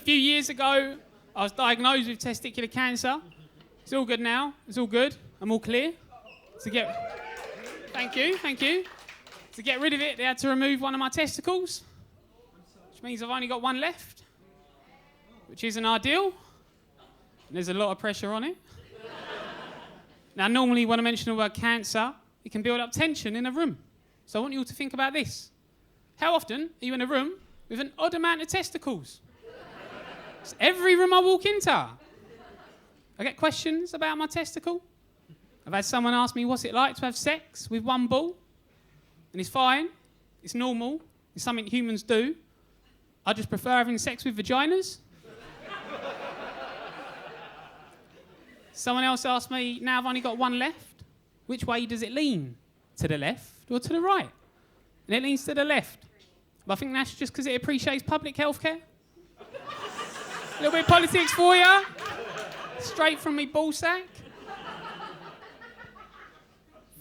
few years ago, I was diagnosed with testicular cancer. It's all good now. It's all good. I'm all clear. Thank you. To get rid of it, they had to remove one of my testicles, which means I've only got one left, which isn't ideal. And there's a lot of pressure on it. Now, normally when I mention the word cancer, it can build up tension in a room. So I want you all to think about this. How often are you in a room with an odd amount of testicles? It's every room I walk into. I get questions about my testicle. I've had someone ask me what's it like to have sex with one ball. And it's fine. It's normal. It's something humans do. I just prefer having sex with vaginas. Someone else asked me, now I've only got one left, which way does it lean? To the left or to the right? And it leans to the left. But I think that's just because it appreciates public health care. A little bit of politics for you. Straight from me ball sack.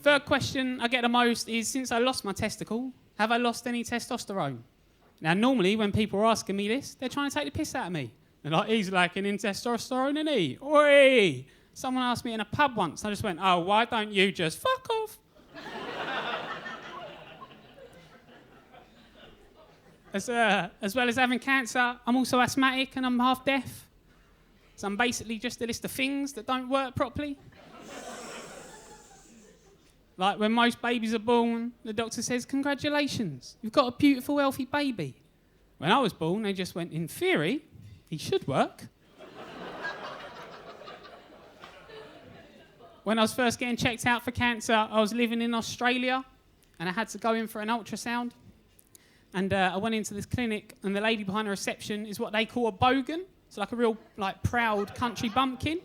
Third question I get the most is, since I lost my testicle, have I lost any testosterone? Now, normally when people are asking me this, they're trying to take the piss out of me. They're like, he's lacking in testosterone, isn't he? Oi! Someone asked me in a pub once, I just went, oh, why don't you just fuck off? As well as having cancer, I'm also asthmatic and I'm half deaf. So I'm basically just a list of things that don't work properly. Like when most babies are born, the doctor says, congratulations, you've got a beautiful, healthy baby. When I was born, they just went, in theory, he should work. When I was first getting checked out for cancer, I was living in Australia and I had to go in for an ultrasound. And I went into this clinic and the lady behind the reception is what they call a bogan. It's like a real proud country bumpkin.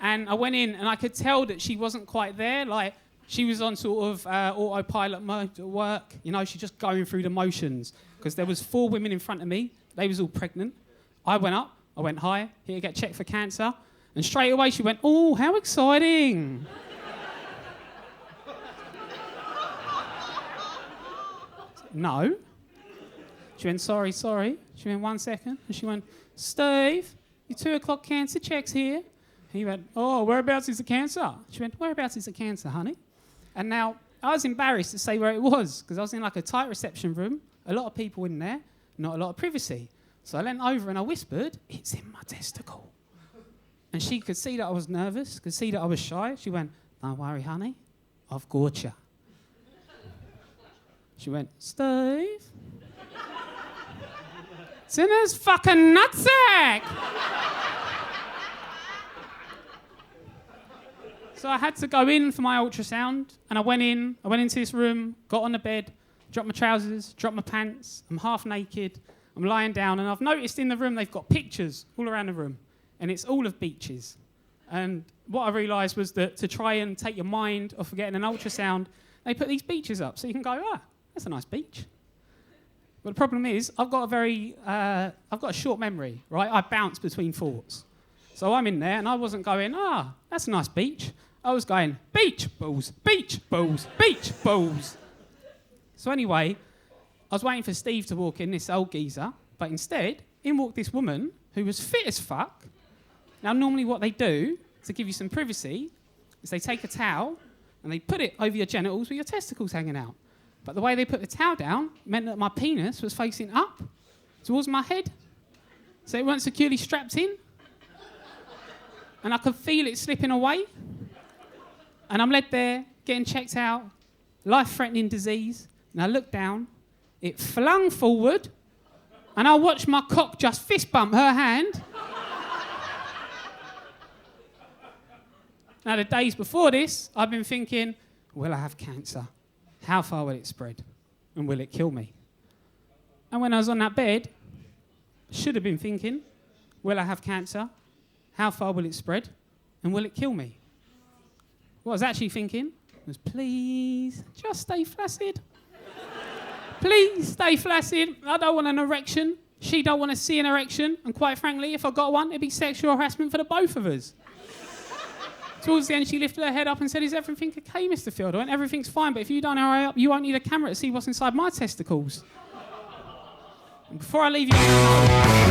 And I went in and I could tell that she wasn't quite there. Like, she was on sort of autopilot mode at work. You know, she's just going through the motions. Because there was 4 women in front of me. They was all pregnant. I went up. I went, hi, here to get checked for cancer. And straight away she went, oh, how exciting. No. She went, sorry. She went, 1 second. And she went, Steve, your 2 o'clock cancer check's here. He went, oh, whereabouts is the cancer? She went, whereabouts is the cancer, honey? And now, I was embarrassed to say where it was, because I was in like a tight reception room, a lot of people in there, not a lot of privacy. So I leant over and I whispered, it's in my testicle. And she could see that I was nervous, could see that I was shy. She went, don't worry, honey, I've got you. She went, Steve? It's in his fucking nutsack! So I had to go in for my ultrasound, and I went into this room, got on the bed, dropped my trousers, dropped my pants, I'm half naked, I'm lying down, and I've noticed in the room they've got pictures all around the room, and it's all of beaches. And what I realised was that to try and take your mind off of getting an ultrasound, they put these beaches up, so you can go, that's a nice beach. But the problem is, I've got a short memory, right? I bounce between thoughts. So I'm in there, and I wasn't going, that's a nice beach. I was going, beach balls, beach balls, beach balls. So anyway, I was waiting for Steve to walk in, this old geezer, but instead, in walked this woman who was fit as fuck. Now, normally what they do, to give you some privacy, is they take a towel and they put it over your genitals with your testicles hanging out. But the way they put the towel down meant that my penis was facing up towards my head. So it weren't securely strapped in. And I could feel it slipping away. And I'm led there, getting checked out, life-threatening disease. And I looked down, it flung forward, and I watched my cock just fist bump her hand. Now, the days before this, I've been thinking, will I have cancer? How far will it spread? And will it kill me? And when I was on that bed, I should have been thinking, will I have cancer? How far will it spread? And will it kill me? What I was actually thinking was, please, just stay flaccid. Please stay flaccid. I don't want an erection. She don't want to see an erection. And quite frankly, if I got one, it'd be sexual harassment for the both of us. Towards the end, she lifted her head up and said, is everything okay, Mr. Field? I went, everything's fine, but if you don't hurry up, you won't need a camera to see what's inside my testicles. And before I leave you...